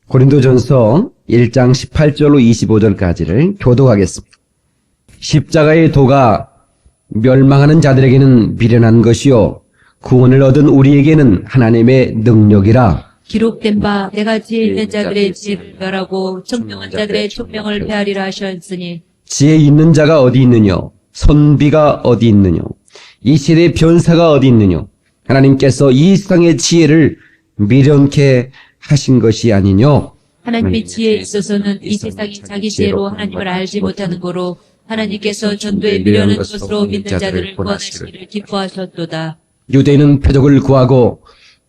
고린도전서 1장 18절로 25절까지를 교독하겠습니다. 십자가의 도가 멸망하는 자들에게는 미련한 것이요 구원을 얻은 우리에게는 하나님의 능력이라. 기록된 바 내가 지혜 있는 자들의 지혜를 멸하고 총명한 자들의 총명을 폐하리라 하셨으니 지혜 있는 자가 어디 있느냐? 선비가 어디 있느냐? 이 세대의 변사가 어디 있느냐? 하나님께서 이 세상의 지혜를 미련케 하신 것이 아니뇨. 하나님의 지혜에 있어서는 이 세상이 자기 지혜로 하나님을 알지 못하는 거로 하나님께서 전도에 미련한 것으로 믿는 자들을 구원하시기를 기뻐하셨도다. 유대인은 표적을 구하고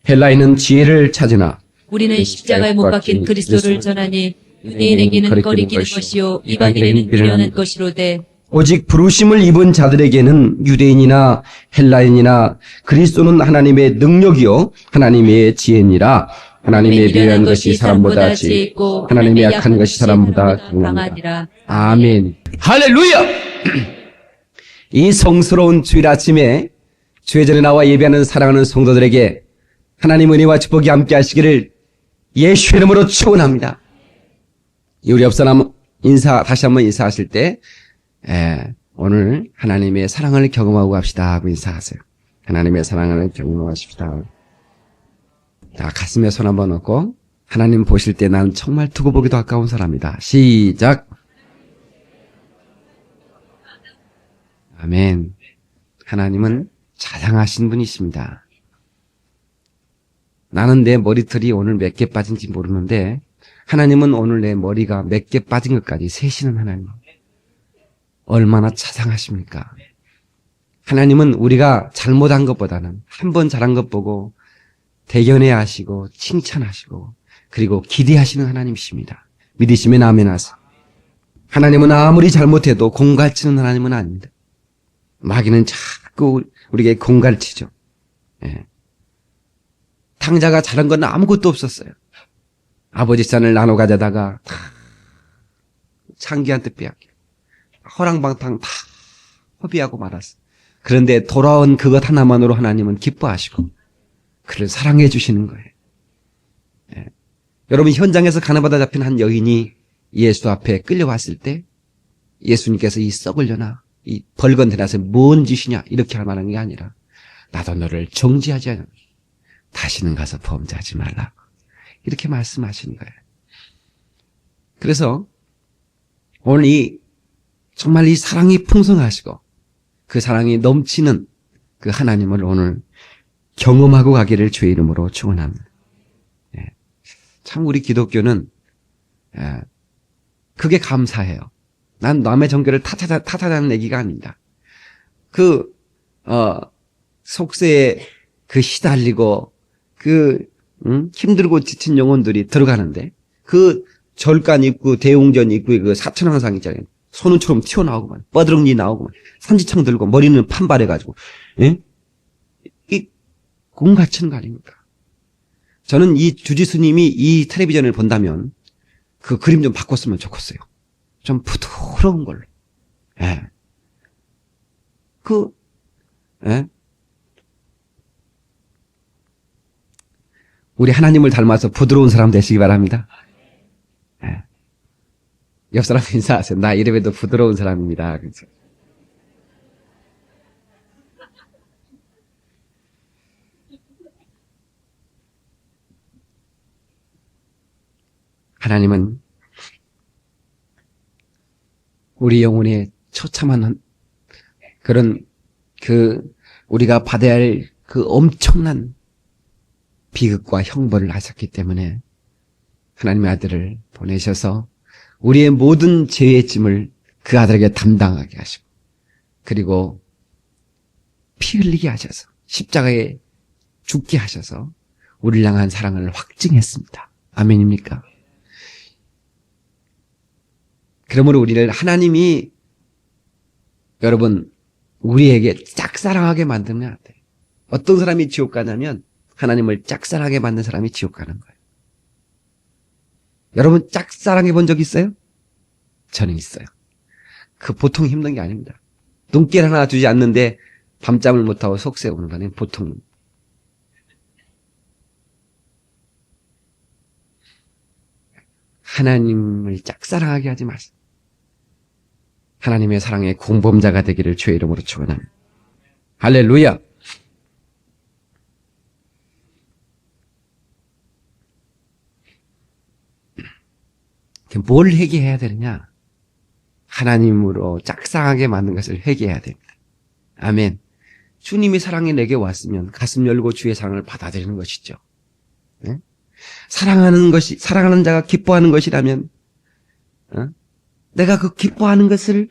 헬라인은 지혜를 찾으나 우리는 십자가에 못 박힌 그리스도를 전하니 유대인에게는 거리끼는 것이요 이방인에게는 미련한 것이로되 오직 부르심을 입은 자들에게는 유대인이나 헬라인이나 그리스도는 하나님의 능력이요 하나님의 지혜니라. 하나님의 미련한 것이 사람보다 지혜 있고 하나님의 약한 것이 사람보다 강하니라. 아멘. 할렐루야. 이 성스러운 주일 아침에 주의 전에 나와 예배하는 사랑하는 성도들에게 하나님 은혜와 축복이 함께 하시기를 예수의 이름으로 축원합니다. 우리 옆사람 다시 한번 인사하실 때 오늘 하나님의 사랑을 경험하고 갑시다 하고 인사하세요. 하나님의 사랑을 경험하십시다. 자, 가슴에 손 한번 얹고 하나님 보실 때 난 정말 두고 보기도 아까운 사람이다. 시작. 아멘. 하나님은 자상하신 분이십니다. 나는 내 머리털이 오늘 몇 개 빠진지 모르는데 하나님은 오늘 내 머리가 몇 개 빠진 것까지 세시는 하나님. 얼마나 자상하십니까? 하나님은 우리가 잘못한 것보다는 한 번 잘한 것 보고 대견해 하시고 칭찬하시고 그리고 기대하시는 하나님이십니다. 믿으시면 아멘 하세요. 하나님은 아무리 잘못해도 공갈치는 하나님은 아닙니다. 마귀는 자꾸 우리에게 공갈치죠. 탕자가 잘한 건 아무것도 없었어요. 아버지 산을 나눠 가져다가 창기한테 빼앗겨. 허랑방탕 다 허비하고 말았어. 그런데 돌아온 그것 하나만으로 하나님은 기뻐하시고 그를 사랑해 주시는 거예요. 여러분 현장에서 가나바다 잡힌 한 여인이 예수 앞에 끌려왔을 때 예수님께서 이 썩으려나 이 벌건 대낮에 뭔 짓이냐 이렇게 할 만한 게 아니라 나도 너를 정죄하지 않아. 다시는 가서 범죄하지 말라. 이렇게 말씀하시는 거예요. 그래서 오늘 정말 이 사랑이 풍성하시고 그 사랑이 넘치는 그 하나님을 오늘 경험하고 가기를 주의 이름으로 축원합니다. 참 우리 기독교는 그게 감사해요. 난 남의 종교를 탓하자는 얘기가 아닙니다. 속세에 시달리고 힘들고 지친 영혼들이 들어가는데 그 절간 입구 대웅전 입구에 그 사천왕상 있잖아요. 손은처럼 튀어나오고만 뻐드렁니 나오고만 삼지창 들고 머리는 판발해가지고 이 공같은 거 아닙니까? 저는 이 주지스님이 이 텔레비전을 본다면 그 그림 좀 바꿨으면 좋겠어요. 좀 부드러운 걸로. 우리 하나님을 닮아서 부드러운 사람 되시기 바랍니다. 옆 사람 인사하세요. 나 이래봬도 부드러운 사람입니다. 그렇죠? 하나님은 우리 영혼에 처참한 그런 우리가 받아야 할 그 엄청난 비극과 형벌을 하셨기 때문에 하나님의 아들을 보내셔서 우리의 모든 죄의 짐을 그 아들에게 담당하게 하시고 그리고 피 흘리게 하셔서 십자가에 죽게 하셔서 우리를 향한 사랑을 확증했습니다. 아멘입니까? 그러므로 우리를 하나님이 여러분 우리에게 짝사랑하게 만들면 안 돼요. 어떤 사람이 지옥 가냐면 하나님을 짝사랑하게 만든 사람이 지옥 가는 거예요. 여러분 짝사랑해 본 적 있어요? 저는 있어요. 그 보통 힘든 게 아닙니다. 눈길 하나 주지 않는데 밤잠을 못하고 속세 오는 거는 보통. 하나님을 짝사랑하게 하지 마세요. 하나님의 사랑의 공범자가 되기를 주의 이름으로 축원합니다. 할렐루야. 뭘 회개해야 되느냐? 하나님으로 짝사랑하게 만든 것을 회개해야 됩니다. 아멘. 주님의 사랑이 내게 왔으면 가슴 열고 주의 사랑을 받아들이는 것이죠. 네? 사랑하는 자가 기뻐하는 것이라면, 내가 그 기뻐하는 것을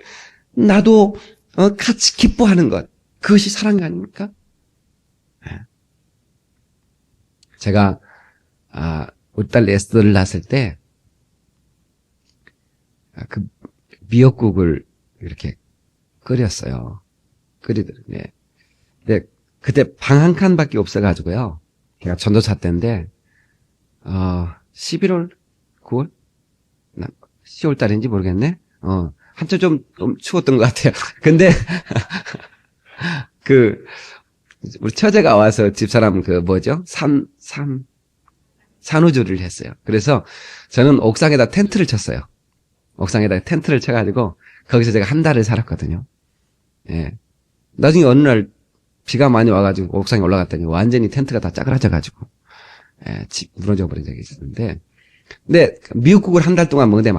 나도 같이 기뻐하는 것, 그것이 사랑이 아닙니까? 네. 제가 우리 딸 에스더를 낳았을 때 그 미역국을 이렇게 끓였어요. 끓이더니 근데 그때 방 한 칸밖에 없어가지고요. 걔가 전도사 때인데 11월, 9월, 10월 달인지 모르겠네. 한참 좀 추웠던 것 같아요. 근데 우리 처제가 와서 집사람 산후조리를 했어요. 그래서 저는 옥상에다 텐트를 쳤어요. 옥상에다 텐트를 쳐가지고 거기서 제가 한 달을 살았거든요. 예. 나중에 어느 날 비가 많이 와가지고 옥상에 올라갔더니 완전히 텐트가 다 짜그라져가지고 집 무너져 버린 적이 있었는데, 근데 미역국을 한 달 동안 먹는데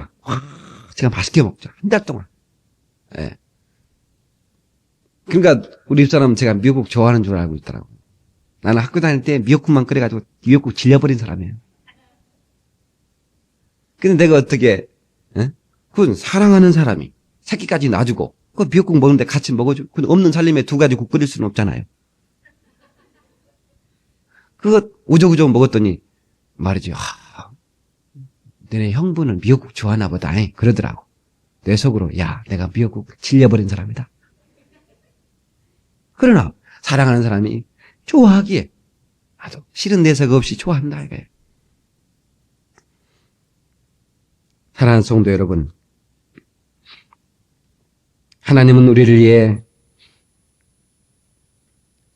제가 맛있게 먹죠. 한 달 동안. 예. 그러니까 우리 집사람은 제가 미역국 좋아하는 줄 알고 있더라고. 나는 학교 다닐 때 미역국만 끓여가지고 미역국 질려버린 사람이에요. 근데 내가 어떻게, 그건 사랑하는 사람이 새끼까지 놔주고 그 미역국 먹는데 같이 먹어줘. 근데 없는 살림에 두 가지 국 끓일 수는 없잖아요. 그거 우조우조 먹었더니 말이지, 너네 형부는 미역국 좋아하나 보다. 그러더라고. 내 속으로, 야, 내가 미역국 질려버린 사람이다. 그러나 사랑하는 사람이 좋아하기에 아주 싫은 내색 없이 좋아한다 이거예요. 사랑하는 성도 여러분, 하나님은 우리를 위해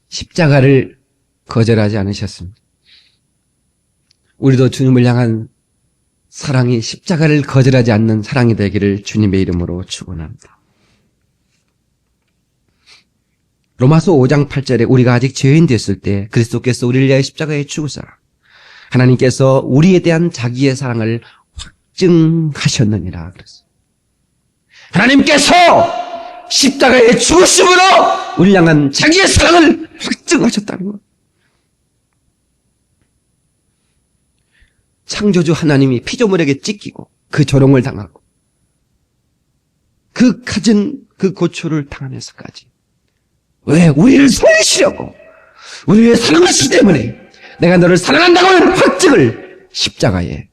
십자가를 거절하지 않으셨습니다. 우리도 주님을 향한 사랑이 십자가를 거절하지 않는 사랑이 되기를 주님의 이름으로 축원합니다. 로마서 5장 8절에 우리가 아직 죄인 됐을 때 그리스도께서 우리를 위하여 십자가에 죽으사 하나님께서 우리에 대한 자기의 사랑을 확증하셨느니라 그랬어요. 하나님께서 십자가에 죽으심으로 우리를 향한 자기의 사랑을 확증하셨다는 것. 창조주 하나님이 피조물에게 찢기고 그 조롱을 당하고 그 가진 그 고초를 당하면서까지 왜? 우리를 살리시려고, 우리를 사랑하시기 때문에 내가 너를 사랑한다고 하는 확증을 십자가에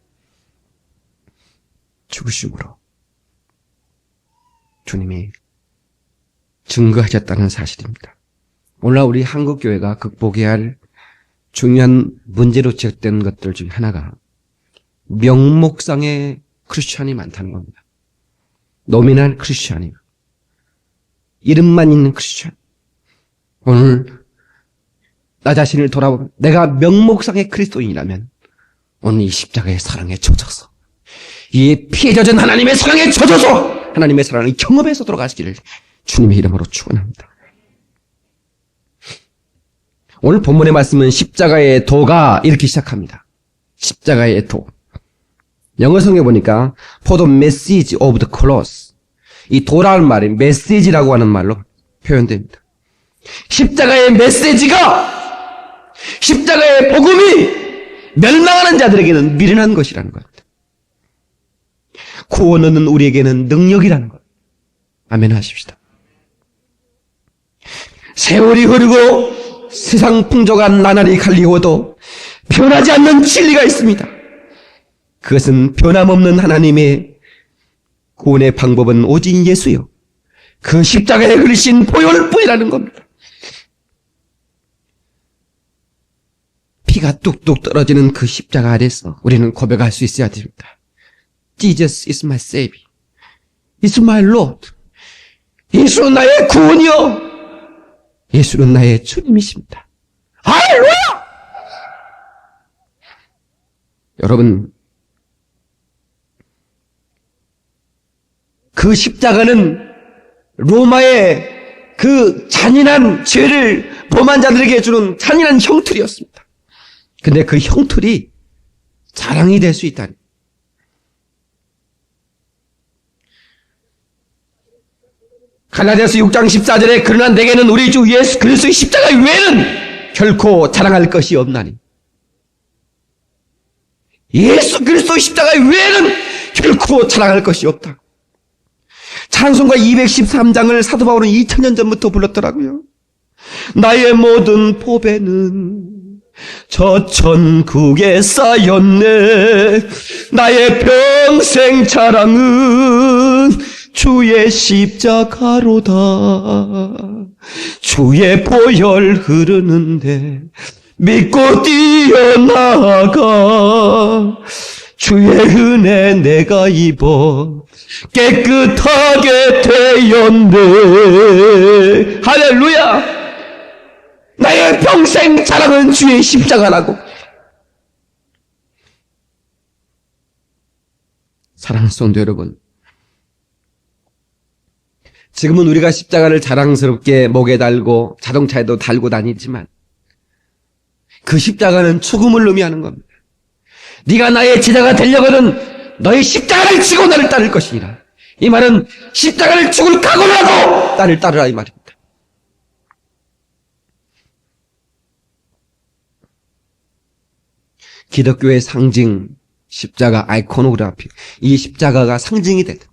죽으심으로 주님이 증거하셨다는 사실입니다. 오늘 우리 한국교회가 극복해야 할 중요한 문제로 지적된 것들 중에 하나가 명목상의 크리스찬이 많다는 겁니다. 노미널 크리스찬이, 이름만 있는 크리스찬. 오늘 나 자신을 돌아보면 내가 명목상의 그리스도인이라면 오늘 이 십자가의 사랑에 젖어서, 이 피에 젖은 하나님의 사랑에 젖어서 하나님의 사랑을 경험해서 돌아가시기를 주님의 이름으로 축원합니다. 오늘 본문의 말씀은 십자가의 도가 이렇게 시작합니다. 십자가의 도. 영어 성경에 보니까 For the message of the cross. 이 도라는 말이 메시지라고 하는 말로 표현됩니다. 십자가의 메시지가, 십자가의 복음이 멸망하는 자들에게는 미련한 것이라는 것. 구원 얻는 우리에게는 능력이라는 것. 아멘 하십시다. 세월이 흐르고 세상 풍조가 나날이 갈리고도 변하지 않는 진리가 있습니다. 그것은 변함없는 하나님의 구원의 방법은 오직 예수요, 그 십자가에 그리신 보혈 뿐이라는 겁니다. 피가 뚝뚝 떨어지는 그 십자가 아래서 우리는 고백할 수 있어야 됩니다. Jesus is my Savior. It's my Lord. 예수는 나의 구원이요, 예수는 나의 주님이십니다. 할렐루야! 여러분, 그 십자가는 로마의 그 잔인한 죄를 범한 자들에게 주는 잔인한 형틀이었습니다. 근데 그 형틀이 자랑이 될 수 있다니. 갈라디아서 6장 14절에 그러나 내게는 우리 주 예수 그리스도의 십자가 외에는 결코 자랑할 것이 없나니. 예수 그리스도의 십자가 외에는 결코 자랑할 것이 없다. 찬송가 213장을 사도 바울은 2000년 전부터 불렀더라고요. 나의 모든 보배는 저 천국에 쌓였네. 나의 평생 자랑은 주의 십자가로다. 주의 보혈 흐르는데 믿고 뛰어나가. 주의 은혜 내가 입어 깨끗하게 되었네. 할렐루야. 나의 평생 자랑은 주의 십자가라고. 사랑하는 성도 여러분, 지금은 우리가 십자가를 자랑스럽게 목에 달고 자동차에도 달고 다니지만 그 십자가는 죽음을 의미하는 겁니다. 네가 나의 제자가 되려거든 너의 십자가를 지고 나를 따를 것이니라. 이 말은 십자가를 죽을 각오를 하고 나를 따르라 이 말입니다. 기독교의 상징 십자가 아이코노그라피, 이 십자가가 상징이 되든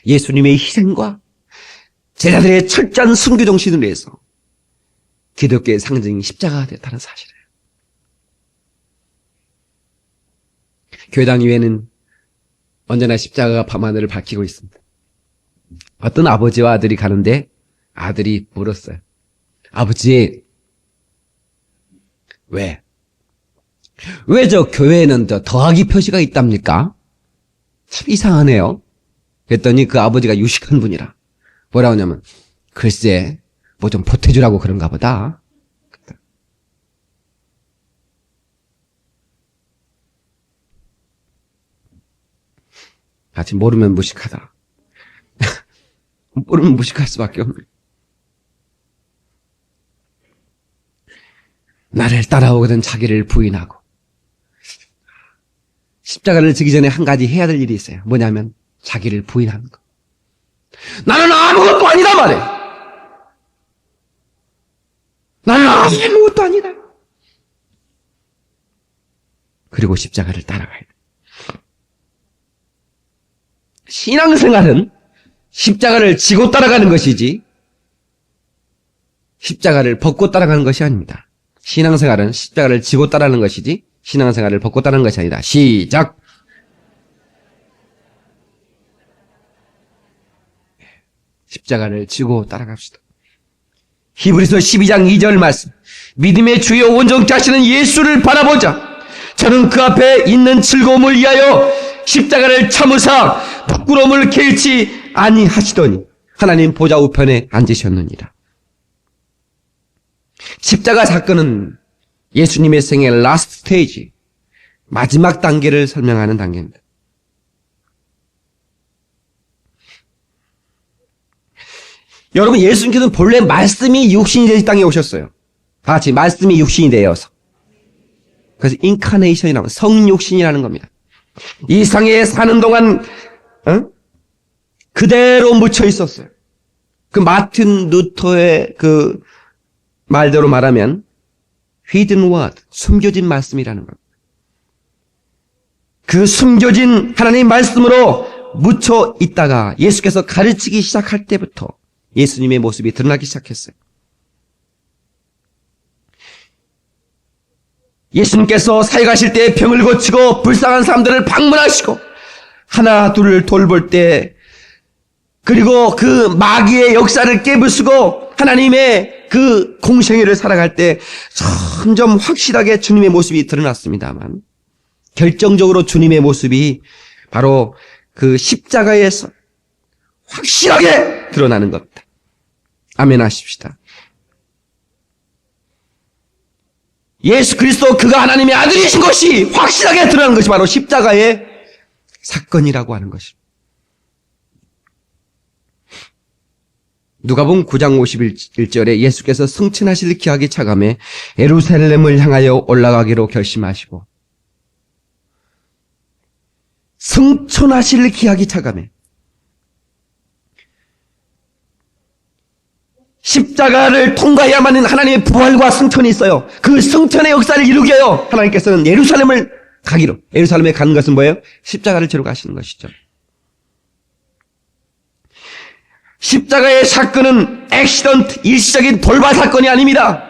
예수님의 희생과 제자들의 철저한 순교 정신을 위해서 기독교의 상징이 십자가가 됐다는 사실이에요. 교회당 위에는 언제나 십자가가 밤하늘을 밝히고 있습니다. 어떤 아버지와 아들이 가는데 아들이 물었어요. 아버지, 왜 저 교회에는 더하기 표시가 있답니까? 참 이상하네요. 그랬더니 그 아버지가 유식한 분이라 뭐라고 하냐면, 글쎄 뭐 좀 보태주라고 그런가 보다. 아직 모르면 무식하다. 모르면 무식할 수밖에 없네. 나를 따라오거든 자기를 부인하고. 십자가를 지기 전에 한 가지 해야 될 일이 있어요. 뭐냐면 자기를 부인하는 거. 나는 아무것도 아니다 말해. 나는 아무것도 아니다. 그리고 십자가를 따라가야 돼. 신앙생활은 십자가를 지고 따라가는 것이지 십자가를 벗고 따라가는 것이 아닙니다. 신앙생활은 십자가를 지고 따라가는 것이지 신앙생활을 벗고 따르는 것이 아니다. 시작! 십자가를 지고 따라갑시다. 히브리서 12장 2절 말씀. 믿음의 주요 온전케 하시는 예수를 바라보자. 저는 그 앞에 있는 즐거움을 위하여 십자가를 참으사 부끄러움을 개의치 아니하시더니 하나님 보좌 우편에 앉으셨느니라. 십자가 사건은 예수님의 생의 라스트 스테이지, 마지막 단계를 설명하는 단계입니다. 여러분, 예수님께서는 본래 말씀이 육신이 되어 이 땅에 오셨어요. 다 같이 말씀이 육신이 되어서. 그래서 인카네이션이라고 성육신이라는 겁니다. 이 상에 사는 동안 그대로 묻혀 있었어요. 그 마틴 루터의 그 말대로 말하면 hidden word, 숨겨진 말씀이라는 겁니다. 그 숨겨진 하나님의 말씀으로 묻혀 있다가 예수께서 가르치기 시작할 때부터 예수님의 모습이 드러나기 시작했어요. 예수님께서 사역하실 때 병을 고치고 불쌍한 사람들을 방문하시고 하나 둘을 돌볼 때, 그리고 그 마귀의 역사를 깨부수고 하나님의 그 공생애를 살아갈 때 점점 확실하게 주님의 모습이 드러났습니다만, 결정적으로 주님의 모습이 바로 그 십자가에서 확실하게 드러나는 겁니다. 아멘 하십시다. 예수 그리스도 그가 하나님의 아들이신 것이 확실하게 드러나는 것이 바로 십자가의 사건이라고 하는 것입니다. 누가복음 9장 51절에 예수께서 승천하실 기약이 차감해 예루살렘을 향하여 올라가기로 결심하시고 승천하실 기약이 차감해 십자가를 통과해야만 하나님의 부활과 승천이 있어요. 그 승천의 역사를 이루게 하여 하나님께서는 예루살렘을 가기로, 예루살렘에 가는 것은 뭐예요? 십자가를 지러 가시는 것이죠. 십자가의 사건은 액시던트, 일시적인 돌발 사건이 아닙니다.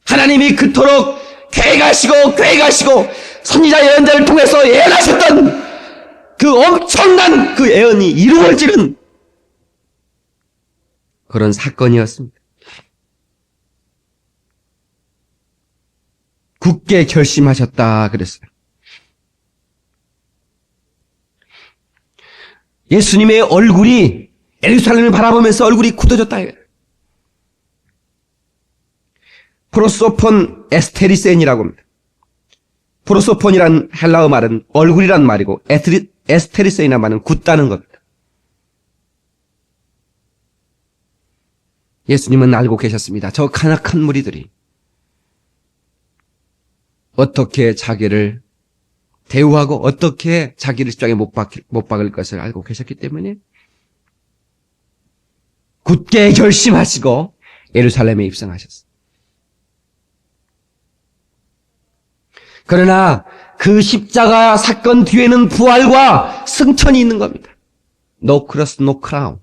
하나님이 그토록 계획하시고 선지자 예언자를 통해서 예언하셨던 그 엄청난 그 예언이 이루어지는 그런 사건이었습니다. 굳게 결심하셨다 그랬어요. 예수님의 얼굴이 예루살렘을 바라보면서 얼굴이 굳어졌다. 프로소폰 에스테리센이라고 합니다. 프로소폰이란 헬라어 말은 얼굴이란 말이고 에스테리센이란 말은 굳다는 겁니다. 예수님은 알고 계셨습니다. 저 간악한 무리들이 어떻게 자기를 대우하고 어떻게 자기를 십자가에 못 박을 것을 알고 계셨기 때문에 굳게 결심하시고 예루살렘에 입성하셨습니다. 그러나 그 십자가 사건 뒤에는 부활과 승천이 있는 겁니다. No cross, no crown.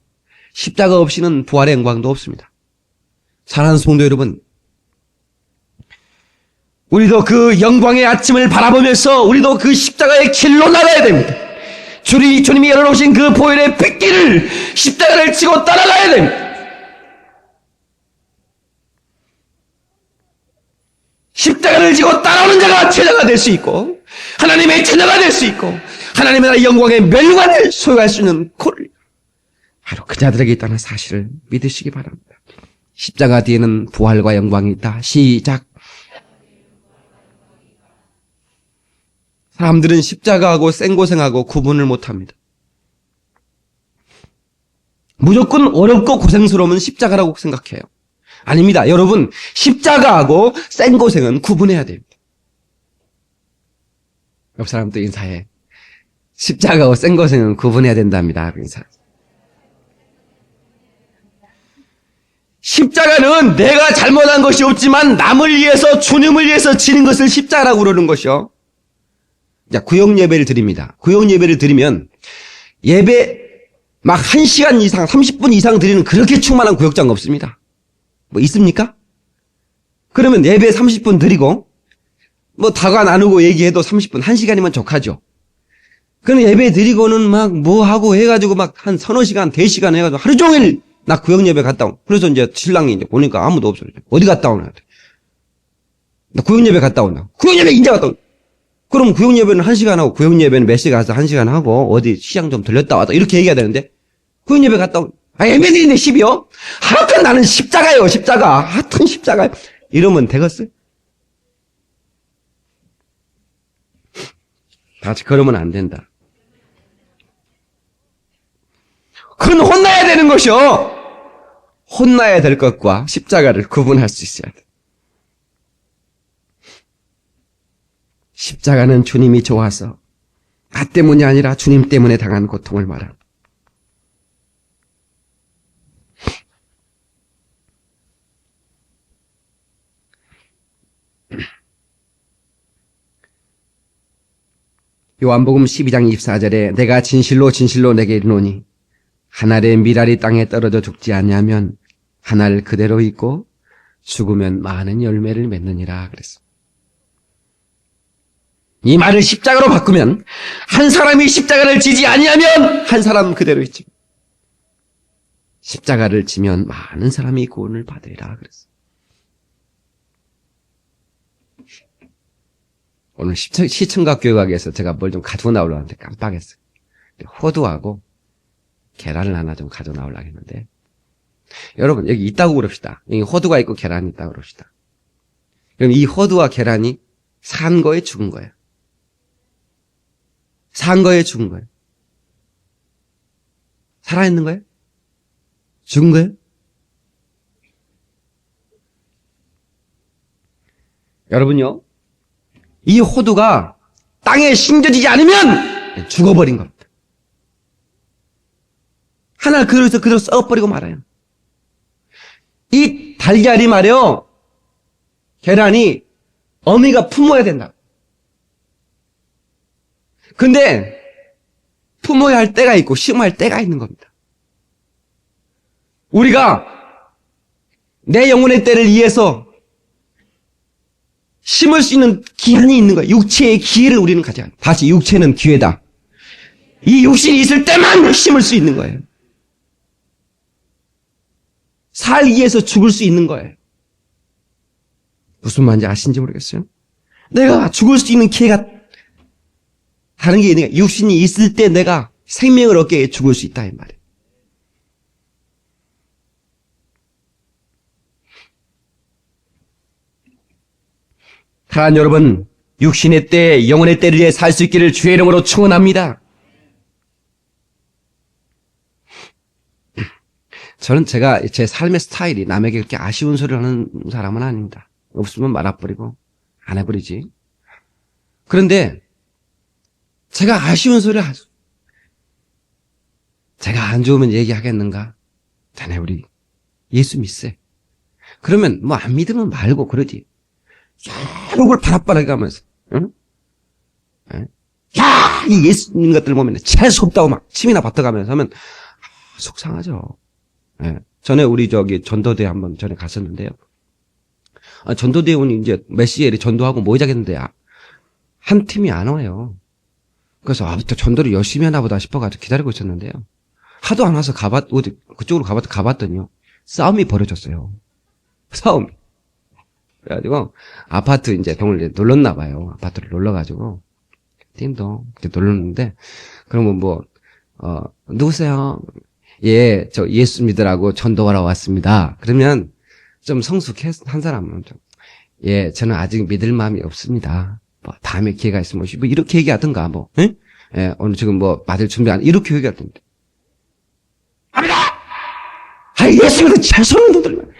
십자가 없이는 부활의 영광도 없습니다. 사랑하는 성도 여러분, 우리도 그 영광의 아침을 바라보면서 우리도 그 십자가의 길로 나가야 됩니다. 주님이 열어놓으신 그 보혈의 핏길을 십자가를 지고 따라가야 됩니다. 십자가를 지고 따라오는 자가 제자가 될 수 있고 하나님의 제자가 될 수 있고 하나님의 나라의 영광의 멸관을 소유할 수 있는 꼴 바로 그 자들에게 있다는 사실을 믿으시기 바랍니다. 십자가 뒤에는 부활과 영광이 있다. 시작. 사람들은 십자가하고 생고생하고 구분을 못합니다. 무조건 어렵고 고생스러우면 십자가라고 생각해요. 아닙니다. 여러분, 십자가하고 생고생은 구분해야 됩니다. 옆 사람도 인사해. 십자가하고 생고생은 구분해야 된답니다. 인사. 십자가는 내가 잘못한 것이 없지만 남을 위해서 주님을 위해서 지는 것을 십자가라고 그러는 것이요. 자, 구역 예배를 드립니다. 구역 예배를 드리면 예배 막 1시간 이상, 30분 이상 드리는 그렇게 충만한 구역장 없습니다. 뭐 있습니까? 그러면 예배 30분 드리고 뭐 다과 나누고 얘기해도 30분, 1시간이면 족하죠. 그럼 예배 드리고는 막 뭐 하고 해가지고 막 한 서너 시간, 4시간 해가지고 하루 종일 나 구역 예배 갔다 온. 그래서 이제 신랑이 이제 보니까 아무도 없어요. 어디 갔다 오나? 나 구역 예배 갔다 온다. 구역 예배 인제 갔다 온다. 그럼 구역 예배는 1시간 하고 구역 예배는 몇 시간 가서 1시간 하고 어디 시장 좀 들렸다 왔다 이렇게 얘기해야 되는데 구역 예배 갔다 온. 예배 드리는데 10이요? 하여튼 나는 십자가요, 십자가. 하여튼 십자가. 이러면 되겠어요? 다 같이 그러면 안 된다. 그건 혼나야 되는 것이요. 혼나야 될 것과 십자가를 구분할 수 있어야 돼. 십자가는 주님이 좋아서 나 때문이 아니라 주님 때문에 당한 고통을 말합니다. 요한복음 12장 24절에 내가 진실로 진실로 내게 이르노니 한 알의 밀알이 땅에 떨어져 죽지 아니하면 한 알 그대로 있고 죽으면 많은 열매를 맺느니라 그랬어. 이 말을 십자가로 바꾸면 한 사람이 십자가를 지지 아니하면 한 사람 그대로 있지. 십자가를 지면 많은 사람이 구원을 받으리라 그랬어. 오늘 시청각 교육학에서 제가 뭘 좀 가지고 나오려고 하는데 깜빡했어요. 호두하고 계란을 하나 좀 가지고 나오려고 했는데 여러분 여기 있다고 그럽시다. 여기 호두가 있고 계란이 있다고 그럽시다. 그럼 이 호두와 계란이 산 거에 죽은 거예요. 산 거에 죽은 거예요. 살아있는 거예요? 죽은 거예요? 여러분요, 이 호두가 땅에 심겨지지 않으면 죽어버린 겁니다. 하나 그릇에서 그대로 썩어버리고 말아요. 이 달걀이 말이요, 계란이 어미가 품어야 된다. 근데 품어야 할 때가 있고 심어야 할 때가 있는 겁니다. 우리가 내 영혼의 때를 위해서 심을 수 있는 기한이 있는 거예요. 육체의 기회를 우리는 가져야 합니다. 다시 육체는 기회다. 이 육신이 있을 때만 심을 수 있는 거예요. 살기 위해서 죽을 수 있는 거예요. 무슨 말인지 아시는지 모르겠어요. 내가 죽을 수 있는 기회가 다른 게 있는 게 육신이 있을 때 내가 생명을 얻기 위해 죽을 수 있다 이 말이에요. 사랑하는 여러분, 육신의 때, 영혼의 때를 위해 살 수 있기를 주의 이름으로 축원합니다. 저는 제가 제 삶의 스타일이 남에게 그렇게 아쉬운 소리를 하는 사람은 아닙니다. 없으면 말아버리고 안 해버리지. 그런데 제가 아쉬운 소리를 하죠. 제가 안 좋으면 얘기하겠는가? 자네 우리 예수 믿세. 그러면 뭐 안 믿으면 말고 그러지. 계속 바락바락 가면서 응? 야! 이 예수 믿는 것들 보면 재수 없다고 막 침이나 뱉어가면서 하면 속상하죠. 예. 전에 우리 전도대 한번 전에 갔었는데요. 전도대에 오니 이제 몇 시에 전도하고 모이자겠는데 한 팀이 안 와요. 그래서 또 전도를 열심히 하나 보다 싶어가지고 기다리고 있었는데요. 하도 안 와서 그쪽으로 가봤더니요. 싸움이 벌어졌어요. 싸움. 그래가지고 아파트 이제 동을 놀렀나 봐요. 아파트를 놀러가지고 팀도 놀렀는데 그러면 누구세요? 예, 저 예수 믿으라고 전도하러 왔습니다. 그러면 좀 성숙한 사람은 예, 저는 아직 믿을 마음이 없습니다. 다음에 기회가 있으면 이렇게 얘기하든가 예? 예, 오늘 지금 맞을 준비 안 이렇게 얘기하던데. 아니다. 예수 믿어 잘 서는 분들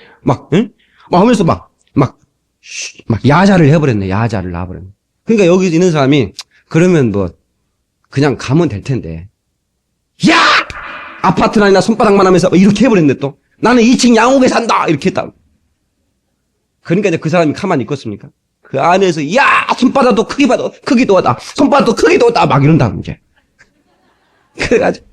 예? 하면서 막 야자를 해버렸네. 야자를 놔버렸네. 그러니까 여기 있는 사람이 그러면 그냥 가면 될 텐데. 야! 아파트나 손바닥만 하면서 이렇게 해버렸네 또. 나는 2층 양옥에 산다! 이렇게 했다. 그러니까 이제 그 사람이 가만히 있겠습니까? 그 안에서, 야! 손바닥도 크기도 하다. 손바닥도 크기도 하다. 막 이런다, 이제. 그래가지고.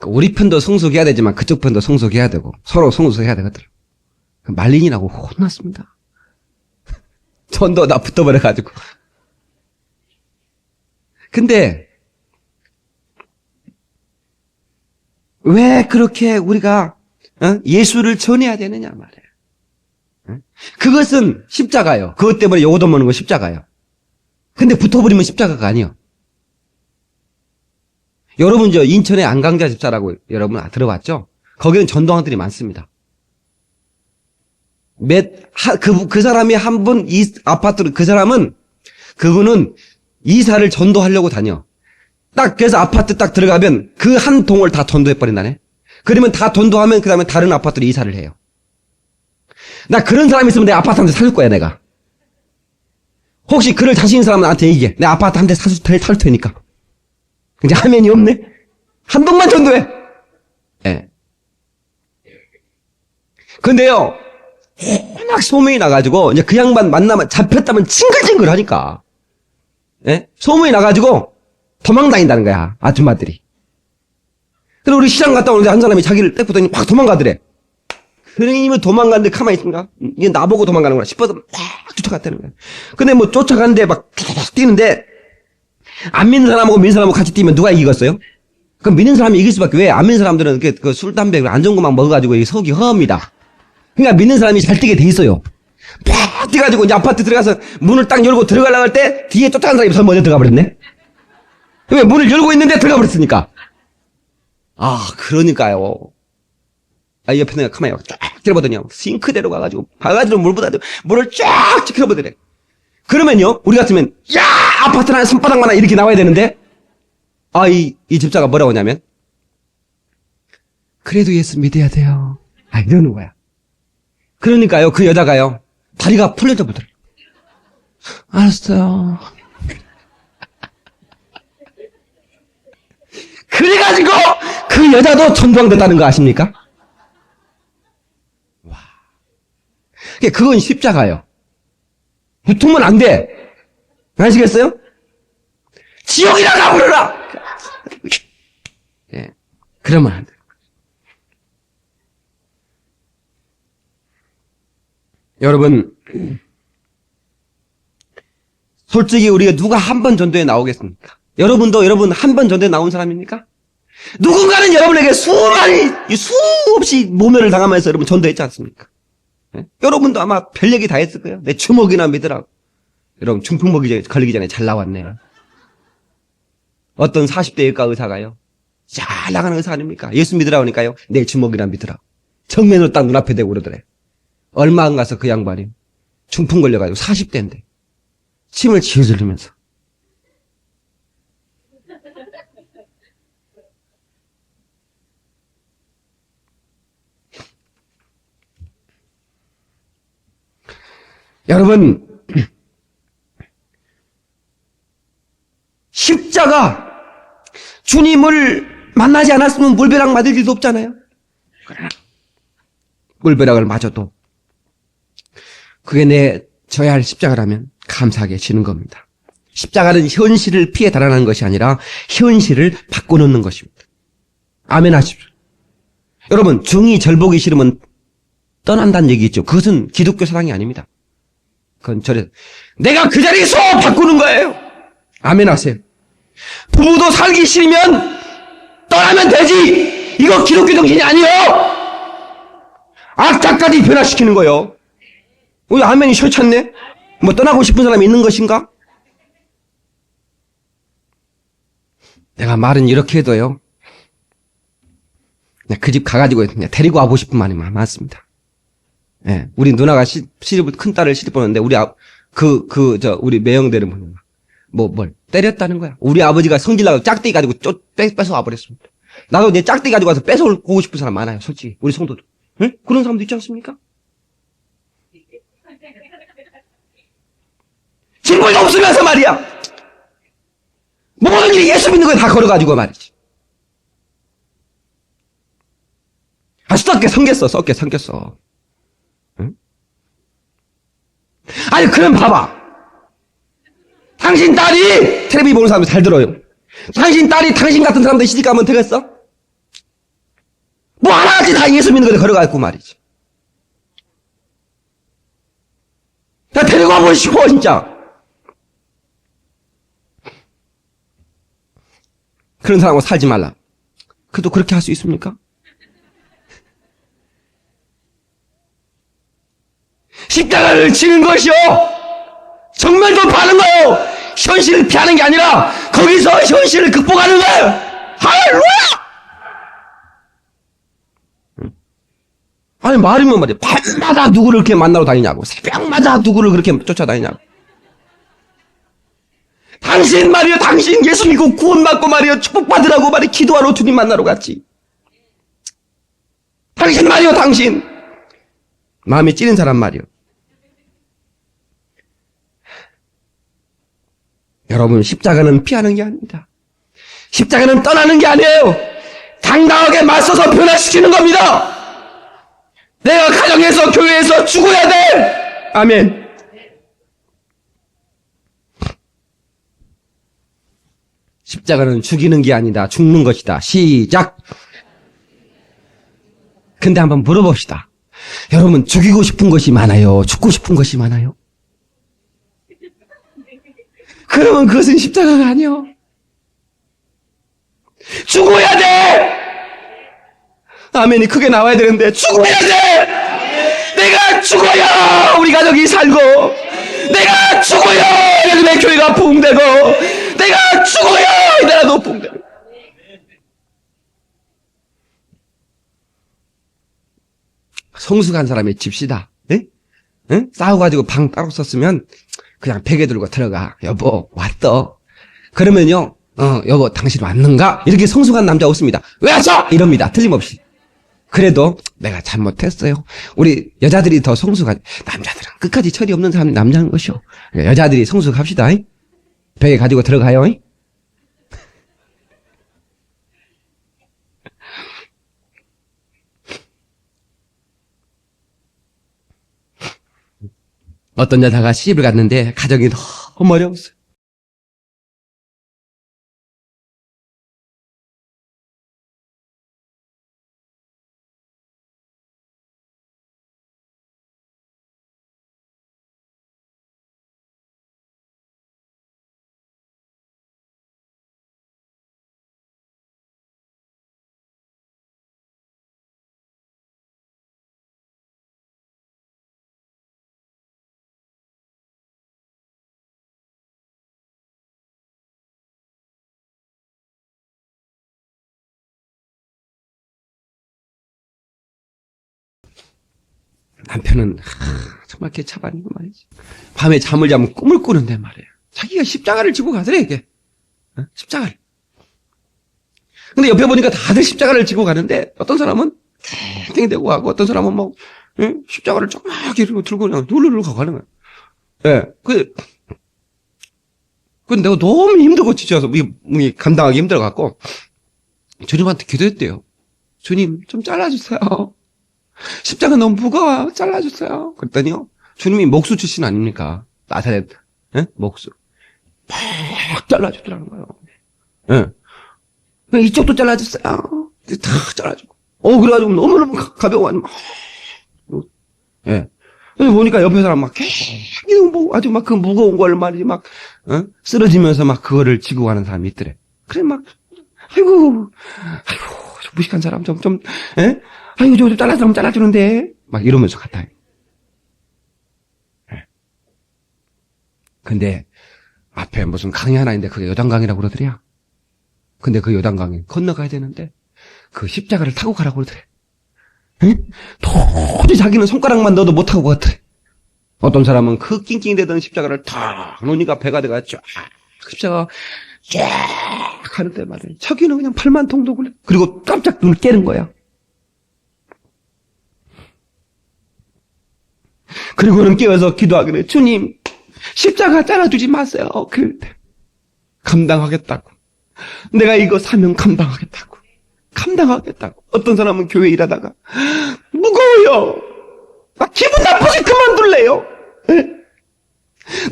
우리 편도 성숙해야 되지만 그쪽 편도 성숙해야 되고 서로 성숙해야 되거든. 말린이라고 혼났습니다. 전도 나 붙어버려가지고. 근데 왜 그렇게 우리가 예수를 전해야 되느냐 말이에요. 그것은 십자가예요. 그것 때문에 요거도 먹는 거 십자가예요. 근데 붙어버리면 십자가가 아니에요. 여러분 인천의 안강자 집사라고 여러분 들어봤죠? 거기는 전도왕들이 많습니다. 그 사람이 한 분 이 아파트를 그분은 이사를 전도하려고 다녀. 그래서 아파트 딱 들어가면 그 한 동을 다 전도해버린다네. 그러면 다 전도하면 그 다음에 다른 아파트로 이사를 해요. 나 그런 사람이 있으면 내 아파트 한 대 사줄 거야 내가. 혹시 그럴 자신 있는 사람은 나한테 얘기해. 내 아파트 한 대 사줄 테니까. 이제 화면이 없네. 한 동만 전도해. 예. 근데요, 워낙 소문이 나가지고, 이제 그 양반 만나면, 잡혔다면 징글징글 하니까. 예? 소문이 나가지고, 도망다닌다는 거야, 아줌마들이. 그래서 우리 시장 갔다 오는데 한 사람이 자기를 떼고 더니 확 도망가더래. 그러니 도망가는데 가만히 있습니까? 이게 나보고 도망가는구나 싶어서 막 쫓아갔다는 거야. 근데 쫓아가는데 막 뛰는데, 안 믿는 사람하고 믿는 사람하고 같이 뛰면 누가 이기겠어요? 그럼 믿는 사람이 이길 수밖에. 왜? 안 믿는 사람들은 그 술, 담배, 안 좋은 것만 먹어가지고 속이 허합니다. 그러니까 믿는 사람이 잘 뛰게 돼 있어요. 팍 뛰어가지고 이제 아파트 들어가서 문을 딱 열고 들어가려고 할 때 뒤에 쫓아가는 사람이 더 먼저 들어가 버렸네? 왜? 문을 열고 있는데 들어가 버렸으니까. 그러니까요. 옆에 내가 가만히 쫙 들어보더니 싱크대로 가가지고 바가지로 물을 쫙 지켜보더래. 그러면요, 우리 같으면, 야! 아파트 안에 손바닥만 이렇게 나와야 되는데, 이 집사가 뭐라고 하냐면, 그래도 예수 믿어야 돼요. 이러는 거야. 그러니까요, 그 여자가요, 다리가 풀려져 보더라고요. 알았어요. 그래가지고 그 여자도 전도하됐다는 거 아십니까? 와, 그건 십자가예요. 붙으면 안 돼. 아시겠어요? 지옥이나 가버려라. 예, 그러면 안 돼. 여러분, 솔직히 우리가 누가 한 번 전도에 나오겠습니까? 여러분 한 번 전도에 나온 사람입니까? 누군가는 여러분에게 수없이 모멸을 당하면서 여러분 전도했지 않습니까? 네? 여러분도 아마 별 얘기 다 했을 거예요. 내 주먹이나 믿으라고. 여러분 중풍 걸리기 전에 잘 나왔네요. 어떤 40대 의과 의사가요. 잘 나가는 의사 아닙니까? 예수 믿으라고 하니까요. 내 주먹이나 믿으라고. 정면으로 딱 눈앞에 대고 그러더래. 얼마 안 가서 그 양반이 중풍 걸려가지고 40대인데 침을 지어질 흐면서 여러분, 십자가 주님을 만나지 않았으면 물벼락 맞을 일도 없잖아요. 그러나 물벼락을 맞아도 그게 져야 할 십자가라면 감사하게 지는 겁니다. 십자가는 현실을 피해 달아나는 것이 아니라 현실을 바꿔놓는 것입니다. 아멘 하십시오. 여러분, 중이 절보기 싫으면 떠난다는 얘기 있죠. 그것은 기독교 사상이 아닙니다. 그건 내가 그 자리에서 바꾸는 거예요. 아멘 하세요. 부부도 살기 싫으면 떠나면 되지. 이거 기독교 정신이 아니에요. 악자까지 변화시키는 거예요. 우리 아멘이 싫잖네. 뭐 떠나고 싶은 사람이 있는 것인가? 내가 말은 이렇게 해도요. 그 집 가가지고 그냥 데리고 와보고 싶은 말이 많습니다. 예, 우리 누나가 큰 딸을 시집 보는데 우리 매형들은 뭘 때렸다는 거야. 우리 아버지가 성질나고 짝대기 가지고 뺏어 와버렸습니다. 나도 이제 짝대기 가지고 와서 뺏어 오고 싶은 사람 많아요, 솔직히. 우리 성도도. 응? 그런 사람도 있지 않습니까? 진보가 없으면서 말이야. 모든 일이 예수 믿는 거에 다 걸어가지고 말이지. 썩게 생겼어. 응? 아니, 그럼 봐봐. 당신 딸이, 텔레비 보는 사람들 잘 들어요. 당신 딸이 당신 같은 사람들 시집 가면 되겠어? 뭐 하나같이 다 예수 믿는 거에 걸어가고 말이지. 나 데리고 와보고 싶어, 진짜. 그런 사람하고 살지 말라. 그래도 그렇게 할 수 있습니까? 십자가를 지는 것이요. 정말 돌파하는 거예요. 현실을 피하는 게 아니라 거기서 현실을 극복하는 거예요. 할렐루야! 아니, 말이면 말이야. 밤마다 누구를 그렇게 만나러 다니냐고. 새벽마다 누구를 그렇게 쫓아다니냐고. 당신 말이요. 당신 예수 믿고 구원받고 말이요. 축복받으라고 말이요. 기도하러 주님 만나러 갔지. 당신 말이요. 당신. 마음이 찌는 사람 말이요. 여러분, 십자가는 피하는 게 아닙니다. 십자가는 떠나는 게 아니에요. 당당하게 맞서서 변화시키는 겁니다. 내가 가정에서 교회에서 죽어야 돼. 아멘. 십자가는 죽이는 게 아니다. 죽는 것이다. 시작. 근데 한번 물어봅시다. 여러분, 죽이고 싶은 것이 많아요? 죽고 싶은 것이 많아요? 그러면 그것은 십자가가 아니요. 죽어야 돼! 아멘이 크게 나와야 되는데, 죽어야 돼! 내가 죽어야 우리 가족이 살고, 내가 죽어야 요즘에 교회가 부흥되고, 내가 죽어야 이 나라도 부흥되고. 성숙한 사람이 집시다. 예? 응? 싸워가지고 방 따로 썼으면 그냥 베개 들고 들어가. 여보, 왔어. 그러면요, 여보, 당신 왔는가? 이렇게 성숙한 남자 없습니다. 왜 왔어? 이럽니다. 틀림없이. 그래도 내가 잘못했어요. 우리 여자들이 더 성숙한, 남자들은 끝까지 철이 없는 사람이 남자인 것이요. 여자들이 성숙합시다. 벽에 가지고 들어가요. 어떤 여자가 시집을 갔는데 가정이 너무 어려웠어요. 남편은 정말 개차반이고 말이지. 밤에 잠을 자면 꿈을 꾸는데 말이에요. 자기가 십자가를 지고 가더래 이게. 십자가를. 근데 옆에 보니까 다들 십자가를 지고 가는데 어떤 사람은 땡땡이 대고 가고 어떤 사람은 막 십자가를 조그맣게 들고 그냥 룰루루 가고 가는 거예요. 예. 근데 내가 너무 힘들고 지쳐서 감당하기 힘들어갖고 주님한테 기도했대요. 주님 좀 잘라주세요. 십자가 너무 무거워요. 잘라주세요. 그랬더니요. 주님이 목수 출신 아닙니까? 나사렛 목수. 팍 잘라주더라는 거예요. 예. 이쪽도 잘라줬어요. 다 잘라주고. 그래가지고 너무너무 가벼워가지고 예. 그래서 보니까 옆에 사람 막 아주 막 그 무거운 걸 말이지 막 쓰러지면서 막 그거를 지고 가는 사람이 있더래. 그래 막 아이고 저 무식한 사람 예? 아이고 저 잘라주면 잘라주는데 막 이러면서 갔다. 예. 근데 앞에 무슨 강이 하나 있는데 그게 요단강이라고 그러더래요. 근데 그 요단강에 건너가야 되는데 그 십자가를 타고 가라고 그러더래. 응? 도저히 자기는 손가락만 넣어도 못 타고 갔더래. 어떤 사람은 그 낑낑대던 십자가를 탁 놓으니까 배가 돼가 쫙 십자가 쫙 가는데 말이야. 자기는 그냥 팔만 통도 굴려. 그리고 깜짝 눈을 깨는 거야. 그리고는 깨어서 기도하기를 주님 십자가 잘라주지 마세요. 그런데 감당하겠다고. 내가 이거 사면 감당하겠다고. 어떤 사람은 교회 일하다가 무거워요. 나 기분 나쁘게 그만둘래요.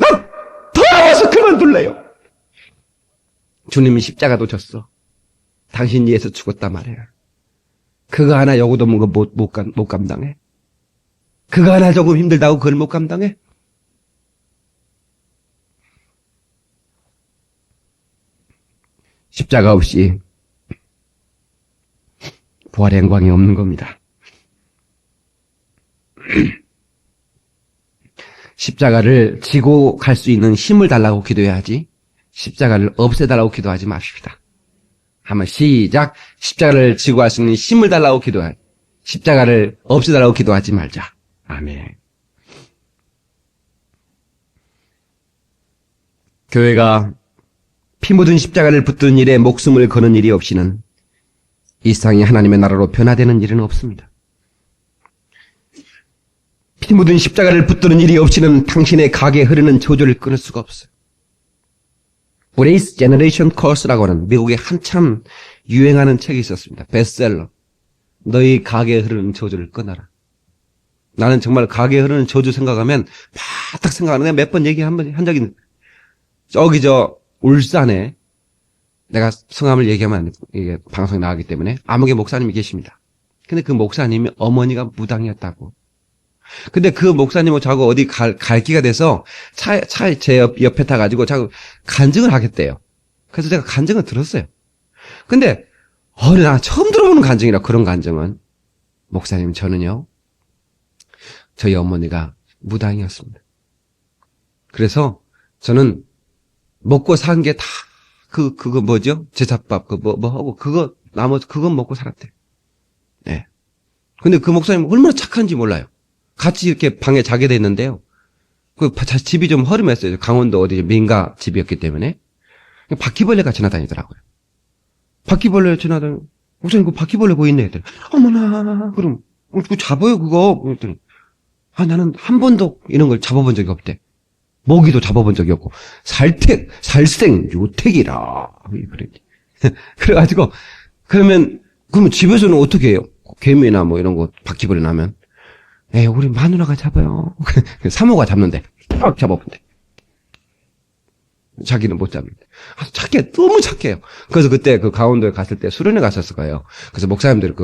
나 더러워서 그만둘래요. 주님이 십자가도 졌어. 당신 위해서 죽었단 말이야. 그거 하나 요구도 못 감당해. 그거 하나 조금 힘들다고 그걸 못 감당해. 십자가 없이 부활의 영광이 없는 겁니다. 십자가를 지고 갈 수 있는 힘을 달라고 기도해야지 십자가를 없애달라고 기도하지 맙시다. 한번 시작. 십자가를 지고 갈 수 있는 힘을 달라고 기도해. 십자가를 없애달라고 기도하지 말자. 아멘. 교회가 피 묻은 십자가를 붙드는 일에 목숨을 거는 일이 없이는 이 세상이 하나님의 나라로 변화되는 일은 없습니다. 피 묻은 십자가를 붙드는 일이 없이는 당신의 가게에 흐르는 저주를 끊을 수가 없어요. Grace Generation Curse라고 하는 미국에 한참 유행하는 책이 있었습니다. 베스트셀러. 너희 가게에 흐르는 저주를 끊어라. 나는 정말 가게에 흐르는 저주 생각하면 바닥 생각하는 몇 번 한 적이 있는데 저기 울산에 내가 성함을 얘기하면 안 돼. 이게 방송에 나가기 때문에 암흑의 목사님이 계십니다. 근데 그 목사님이 어머니가 무당이었다고. 근데 그 목사님하고 자꾸 어디 갈 기가 돼서 차에 제 옆에 타가지고 자꾸 간증을 하겠대요. 그래서 제가 간증을 들었어요. 근데 나 처음 들어보는 간증이라 그런 간증은 목사님 저는요 저희 어머니가 무당이었습니다. 그래서 저는 먹고 산 게 다 그거 뭐죠? 제사밥 뭐 하고 그거 나머지 그건 먹고 살았대요. 네. 근데 그 목사님 얼마나 착한지 몰라요. 같이 이렇게 방에 자게 됐는데요. 그 집이 좀 허름했어요. 강원도 어디 민가 집이었기 때문에 바퀴벌레가 지나다니더라고요. 바퀴벌레 지나다니. 목사님, 그 바퀴벌레 보이네. 했더니, 어머나, 그럼, 그거 잡아요, 그거. 그랬더니, 나는 한 번도 이런 걸 잡아본 적이 없대. 모기도 잡아본 적이 없고, 살생, 요택이라. 그래. 그래가지고, 그러면 집에서는 어떻게 해요? 개미나 뭐 이런 거, 바퀴벌레 나면. 우리 마누라가 잡아요. 사모가 잡는데, 딱 잡아본대. 자기는 못 잡는데. 착해, 너무 착해요. 그래서 그때 그 강원도에 갔을 때 수련회 갔었을 거예요. 그래서 목사님들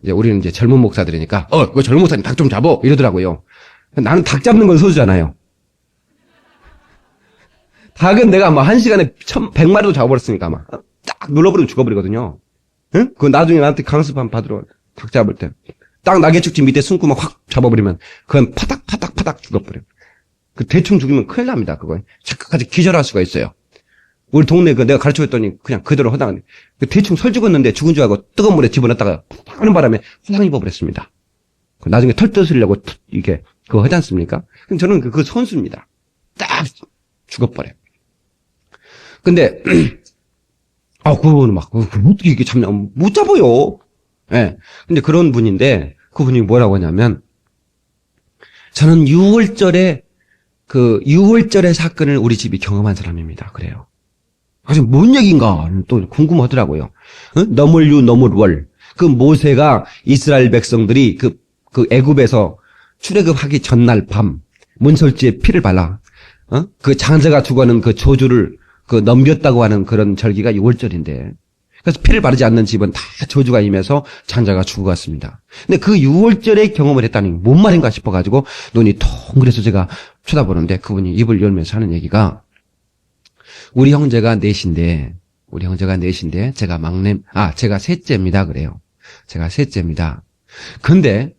이제 우리는 이제 젊은 목사들이니까, 그 젊은 목사님 닭 좀 잡어! 이러더라고요. 나는 닭 잡는 건 소주잖아요. 닭은 내가 뭐 1시간에 100마리도 잡아버렸으니까 아마. 딱 눌러버리면 죽어버리거든요. 응? 그거 나중에 나한테 강습한 받으러 닭 잡을 때. 딱 낙엽축지 밑에 숨구멍 확 잡아버리면 그건 파닥 죽어버려요. 그 대충 죽이면 큰일 납니다, 그거. 잠깐까지 기절할 수가 있어요. 우리 동네 내가 가르쳐줬더니 그냥 그대로 허당, 대충 설 죽었는데 죽은 줄 알고 뜨거운 물에 집어넣었다가 팍 하는 바람에 허당 입어버렸습니다. 나중에 털 뜯으려고 이게 그거 하지 않습니까? 저는 그 선수입니다. 딱 죽어버려요. 근데, 그거는 어떻게 이게 잡냐, 못 잡아요. 예. 근데 그런 분인데, 그분이 뭐라고 하냐면, 저는 6월절의 사건을 우리 집이 경험한 사람입니다. 그래요. 아주 뭔 얘기인가 또 궁금하더라고요. 너물월. 그 모세가 이스라엘 백성들이 그 애굽에서 출애굽하기 전날 밤 문설주에 피를 발라 그 장자가 죽어가는 그 저주를 넘겼다고 하는 그런 절기가 6월절인데, 그래서 피를 바르지 않는 집은 다 저주가 임해서 장자가 죽어갔습니다. 근데 그 6월절에 경험을 했다니 뭔 말인가 싶어가지고 눈이 동그래서 제가 쳐다보는데 그분이 입을 열면서 하는 얘기가, 우리 형제가 넷인데 제가 셋째입니다. 그래요. 제가 셋째입니다. 근데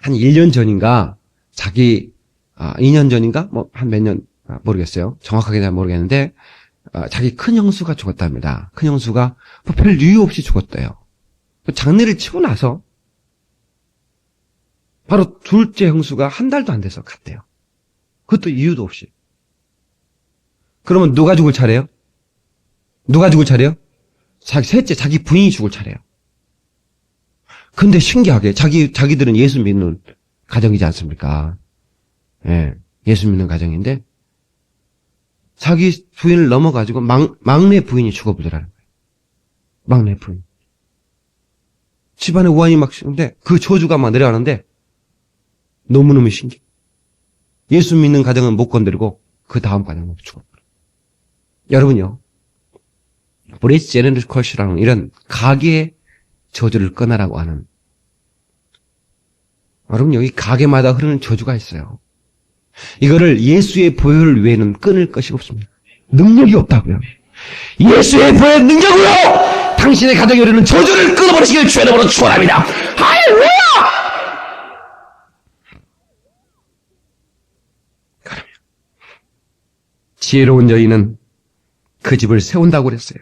한 1년 전인가 2년 전인가 한 몇 년 모르겠어요. 정확하게 잘 모르겠는데 자기 큰 형수가 죽었답니다. 큰 형수가 별 이유 없이 죽었대요. 장례를 치고 나서 바로 둘째 형수가 한 달도 안 돼서 갔대요. 그것도 이유도 없이. 그러면 누가 죽을 차례요? 셋째 자기 부인이 죽을 차례요. 근데 신기하게 자기들은 예수 믿는 가정이지 않습니까? 예, 예수 믿는 가정인데 자기 부인을 넘어가지고 막내 부인이 죽어버리더라는 거예요. 막내 부인. 집안에 우환이 막 쉬는데 그 저주가 막 내려가는데 너무너무 신기해. 예수 믿는 가정은 못 건드리고 그 다음 가정은 죽어버려요. 여러분요, 브레이스 제네럴 컷이라는 이런 가게의 저주를 끊으라고 하는, 여러분 여기 가게마다 흐르는 저주가 있어요. 이거를 예수의 보혈 외에는 끊을 것이 없습니다. 능력이 없다고요. 예수의 보혈 능력으로 당신의 가정에 흐르는 저주를 끊어버리시길 주의 이름으로 축원합니다. 할렐루야! 그러면 지혜로운 여인은 그 집을 세운다고 그랬어요.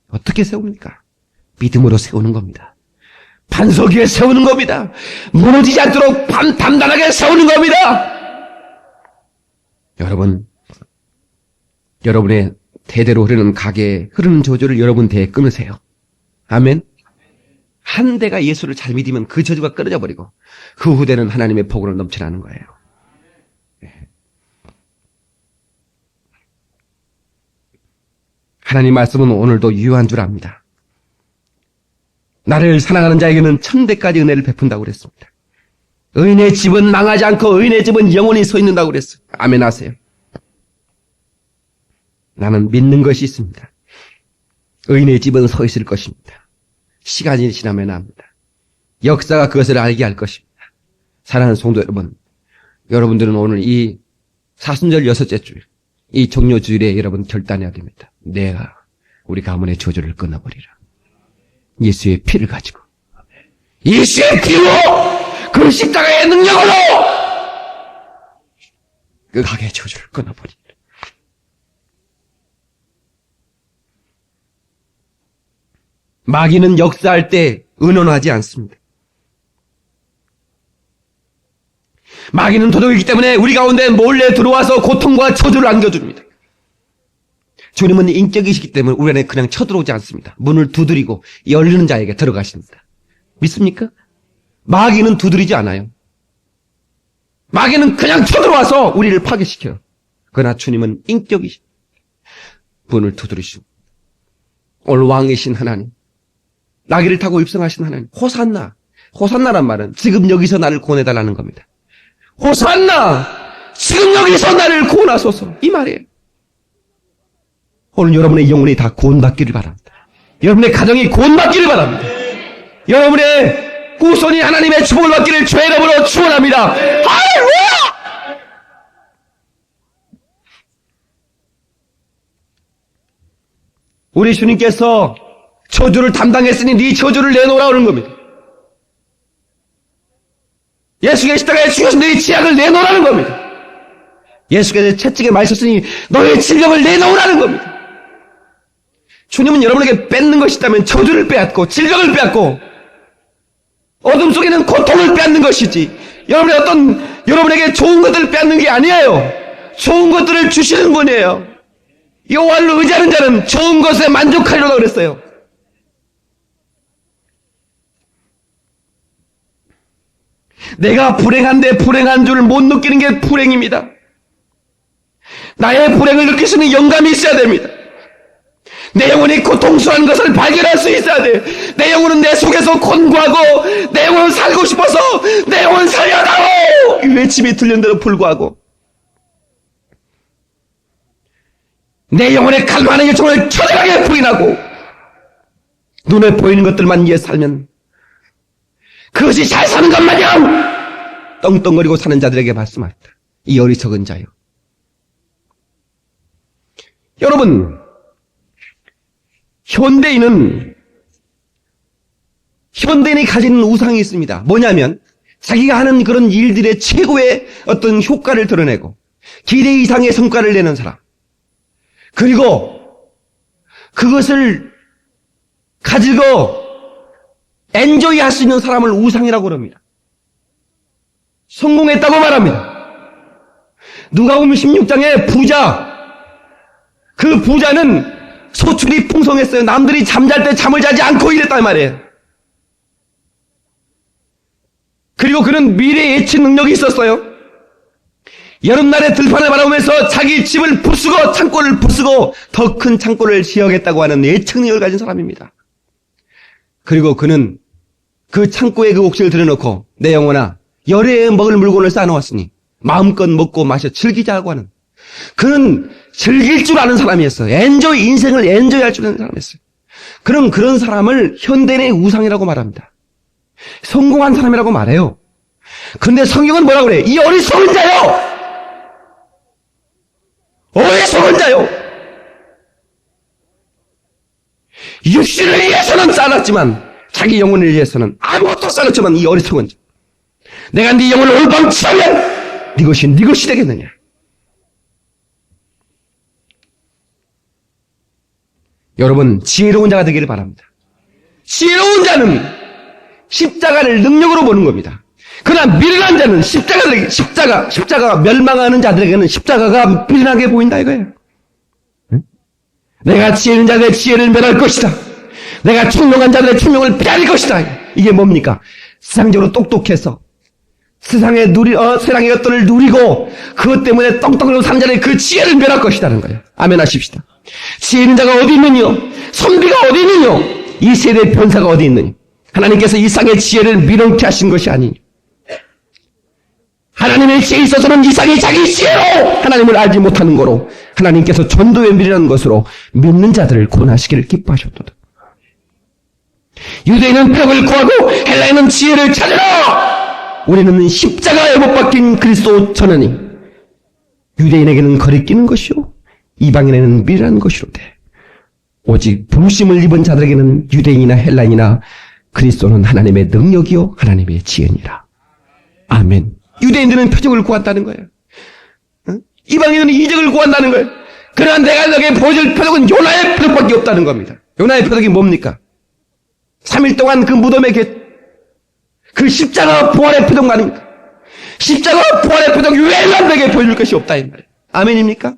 어떻게 세웁니까? 믿음으로 세우는 겁니다. 반석 위에 세우는 겁니다. 무너지지 않도록 단단하게 세우는 겁니다. 여러분의 대대로 흐르는 가게에 흐르는 저주를 여러분 대에 끊으세요. 아멘. 한 대가 예수를 잘 믿으면 그 저주가 끊어져 버리고 그 후대는 하나님의 복으로 넘쳐나는 거예요. 하나님 말씀은 오늘도 유효한 줄 압니다. 나를 사랑하는 자에게는 1000배까지 은혜를 베푼다고 그랬습니다. 의인의 집은 망하지 않고 의인의 집은 영원히 서 있는다고 그랬어요. 아멘 하세요. 나는 믿는 것이 있습니다. 의인의 집은 서 있을 것입니다. 시간이 지나면 압니다. 역사가 그것을 알게 할 것입니다. 사랑하는 성도 여러분, 여러분들은 오늘 이 사순절 6째 주일, 이 종료주일에 여러분 결단해야 됩니다. 내가 우리 가문의 저주를 끊어버리라. 예수의 피를 가지고, 예수의 피로, 그 십자가의 능력으로 그 가게의 저주를 끊어버리라. 마귀는 역사할 때 은원하지 않습니다. 마귀는 도둑이기 때문에 우리 가운데 몰래 들어와서 고통과 저주를 안겨줍니다. 주님은 인격이시기 때문에 우리 안에 그냥 쳐들어오지 않습니다. 문을 두드리고 열리는 자에게 들어가십니다. 믿습니까? 마귀는 두드리지 않아요. 마귀는 그냥 쳐들어와서 우리를 파괴시켜요. 그러나 주님은 인격이십니다. 문을 두드리시고 오늘 왕이신 하나님, 나귀를 타고 입성하신 하나님, 호산나. 호산나란 말은 지금 여기서 나를 구원해달라는 겁니다. 호산나! 지금 여기서 나를 구원하소서. 이 말이에요. 오늘 여러분의 영혼이 다 구원받기를 바랍니다. 여러분의 가정이 구원받기를 바랍니다. 여러분의 후손이 하나님의 축복을 받기를 주의 이름으로 축원합니다. 할렐루야! 우리 주님께서 저주를 담당했으니 네 저주를 내놓으라 그러는 겁니다. 예수의 십자가에 죽으신 너희 죄악을 내놓으라는 겁니다. 예수께서 채찍에 맞으셨으니 너의 질병을 내놓으라는 겁니다. 주님은 여러분에게 뺏는 것이 있다면 저주를 빼앗고 질병을 빼앗고 어둠 속에는 고통을 빼앗는 것이지 여러분에게 좋은 것들을 빼앗는 게 아니에요. 좋은 것들을 주시는 분이에요. 여호와를 의지하는 자는 좋은 것에 만족하리로다 그랬어요. 내가 불행한데 불행한 줄 못 느끼는 게 불행입니다. 나의 불행을 느낄 수 있는 영감이 있어야 됩니다. 내 영혼이 고통스러운 것을 발견할 수 있어야 돼. 내 영혼은 내 속에서 곤고하고 내 영혼은 살고 싶어서 내 영혼을 살려다오! 이 외침이 들렸는데도 불구하고 내 영혼의 갈망하는 요청을 처절하게 부인하고 눈에 보이는 것들만 위해 살면 그것이 잘 사는 것 마냥 떵떵거리고 사는 자들에게 말씀합니다. 이 어리석은 자요. 여러분, 현대인이 가지는 우상이 있습니다. 뭐냐면 자기가 하는 그런 일들의 최고의 어떤 효과를 드러내고 기대 이상의 성과를 내는 사람, 그리고 그것을 가지고 엔조이 할 수 있는 사람을 우상이라고 그럽니다. 성공했다고 말합니다. 누가복음 16장에 그 부자는 소출이 풍성했어요. 남들이 잠잘 때 잠을 자지 않고 이랬단 말이에요. 그리고 그는 미래 예측 능력이 있었어요. 여름날에 들판을 바라보면서 자기 집을 부수고 창고를 부수고 더 큰 창고를 지어야겠다고 하는 예측 능력을 가진 사람입니다. 그리고 그는 그 창고에 그 옥신을 들여놓고 내 영혼아 열에 먹을 물건을 쌓아놓았으니 마음껏 먹고 마셔 즐기자고 하는, 그는 즐길 줄 아는 사람이었어요. 인생을 엔조이할 줄 아는 사람이었어요. 그런 사람을 현대인의 우상이라고 말합니다. 성공한 사람이라고 말해요. 그런데 성경은 뭐라고 그래요? 이 어리석은 자요! 어리석은 자요! 육신을 위해서는 쌓았지만 자기 영혼을 위해서는 아무것도 쌓았지만 이 어리석은 자, 내가 네 영혼을 올방치하면 네 것이 되겠느냐. 여러분, 지혜로운 자가 되기를 바랍니다. 지혜로운 자는 십자가를 능력으로 보는 겁니다. 그러나 미련한 자는 십자가가 멸망하는 자들에게는 십자가가 미련하게 보인다 이거예요. 내가 지혜 있는 자들의 지혜를 멸할 것이다. 내가 총명한 자들의 총명을 빼앗을 것이다. 이게 뭡니까? 세상적으로 똑똑해서 세상의 것들을 누리고 그것 때문에 떵떵거리고 사는 자들의 그 지혜를 멸할 것이다는 거예요. 아멘 하십시다. 지혜 있는 자가 어디 있느냐? 선비가 어디 있느냐? 이 세대의 변사가 어디 있느냐? 하나님께서 이 쌍의 지혜를 미련케 하신 것이 아니냐. 하나님의 지혜에 있어서는 이 쌍이 자기 지혜로 하나님을 알지 못하는 거로 하나님께서 전도에 미련한 것으로 믿는 자들을 구원하시기를 기뻐하셨도다. 유대인은 벽을 구하고 헬라인은 지혜를 찾으라. 우리는 십자가에 못 박힌 그리스도 전하니 유대인에게는 거리끼는 것이요 이방인에게는 미련한 것이로되 오직 부르심을 입은 자들에게는 유대인이나 헬라인이나 그리스도는 하나님의 능력이요 하나님의 지혜니라. 아멘. 유대인들은 표적을 구한다는 거예요. 이방인은 이적을 구한다는 거예요. 그러나 내가 너에게 보여줄 표적은 요나의 표적밖에 없다는 겁니다. 요나의 표적이 뭡니까? 3일 동안 그 무덤에 그 십자가 부활의 표적 아닙니까? 십자가 부활의 표적 외에는 내게 보여줄 것이 없다 이 말이에요. 아멘입니까?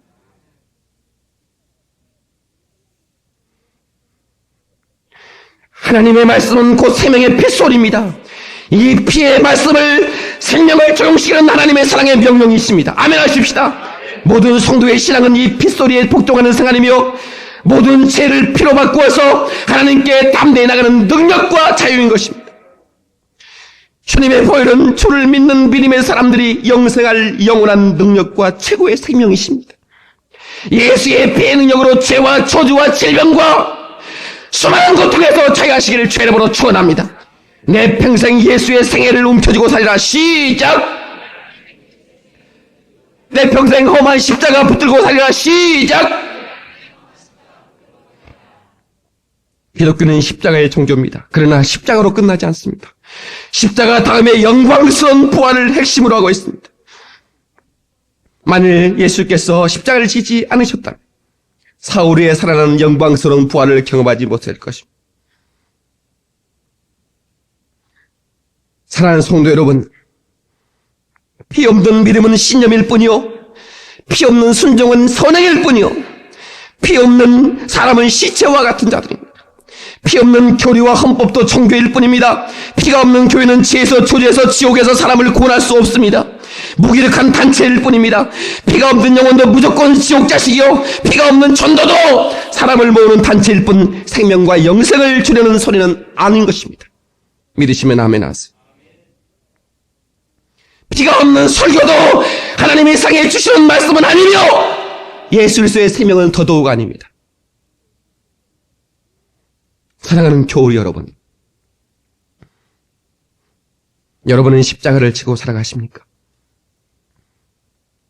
하나님의 말씀은 곧 생명의 핏소리입니다. 이 피의 말씀을 생명을 적용시키는 하나님의 사랑의 명령이 있습니다. 아멘 하십시다. 모든 성도의 신앙은 이 핏소리에 복종하는 생활이며 모든 죄를 피로 바꾸어서 하나님께 담대히 나가는 능력과 자유인 것입니다. 주님의 보혈은 주를 믿는 믿음의 사람들이 영생할 영원한 능력과 최고의 생명이십니다. 예수의 피의 능력으로 죄와 저주와 질병과 수많은 고통에서 자유하시기를 주의 이름으로 축원합니다. 내 평생 예수의 생애를 움켜쥐고 살리라. 시작. 내 평생 험한 십자가 붙들고 살리라. 시작. 기독교는 십자가의 종교입니다. 그러나 십자가로 끝나지 않습니다. 십자가 다음에 영광스러운 부활을 핵심으로 하고 있습니다. 만일 예수께서 십자가를 지지 않으셨다면 사후에 살아나는 영광스러운 부활을 경험하지 못할 것입니다. 사랑하는 성도 여러분, 피 없는 믿음은 신념일 뿐이요, 피 없는 순종은 선행일 뿐이요, 피 없는 사람은 시체와 같은 자들입니다. 피 없는 교리와 헌법도 종교일 뿐입니다. 피가 없는 교회는 지에서 초지에서 지옥에서 사람을 구원할 수 없습니다. 무기력한 단체일 뿐입니다. 피가 없는 영혼도 무조건 지옥 자식이요, 피가 없는 전도도 사람을 모으는 단체일 뿐 생명과 영생을 주려는 소리는 아닌 것입니다. 믿으시면 아멘 하세요. 피가 없는 설교도 하나님이 상해 주시는 말씀은 아니며 예수 그리스도의 생명은 더더욱 아닙니다. 사랑하는 교우 여러분, 여러분은 십자가를 지고 살아가십니까?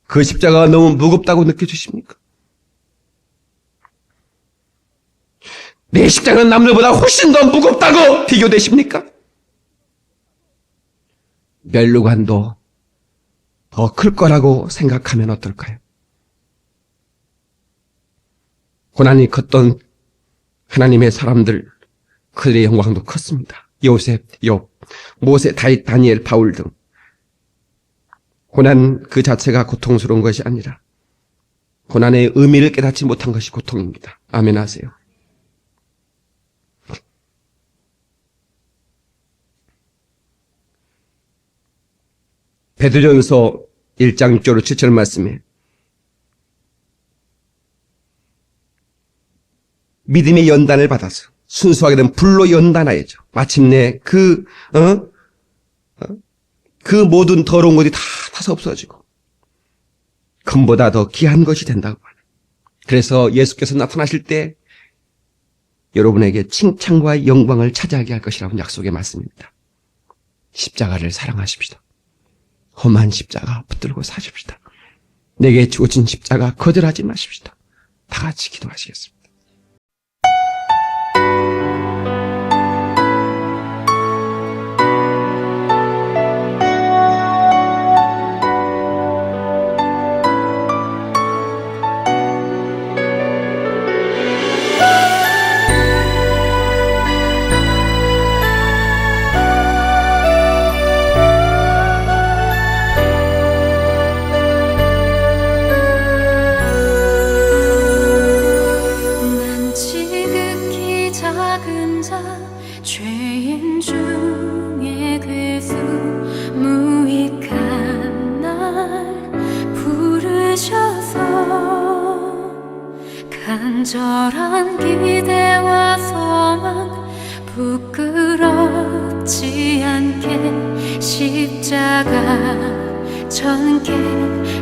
그 십자가가 너무 무겁다고 느껴지십니까? 내 십자가는 남들보다 훨씬 더 무겁다고 비교되십니까? 멸류관도 더 클 거라고 생각하면 어떨까요? 고난이 컸던 하나님의 사람들, 그들의 영광도 컸습니다. 요셉, 욥, 모세, 다윗, 다니엘, 바울 등 고난 그 자체가 고통스러운 것이 아니라 고난의 의미를 깨닫지 못한 것이 고통입니다. 아멘 하세요. 베드로전서 1장 6절로 7절 말씀에 믿음의 연단을 받아서 순수하게 된 불로 연단하여죠. 마침내 그 모든 더러운 것이 다 타서 없어지고 금보다 더 귀한 것이 된다고 하는. 그래서 예수께서 나타나실 때 여러분에게 칭찬과 영광을 차지하게 할 것이라는 약속의 말씀입니다. 십자가를 사랑하십시다. 험한 십자가 붙들고 사십시다. 내게 주어진 십자가 거절하지 마십시다. 다 같이 기도하시겠습니다. 죄인 중에 괴수 무익한 날 부르셔서 간절한 기대와 소망 부끄럽지 않게 십자가 전개하셨네.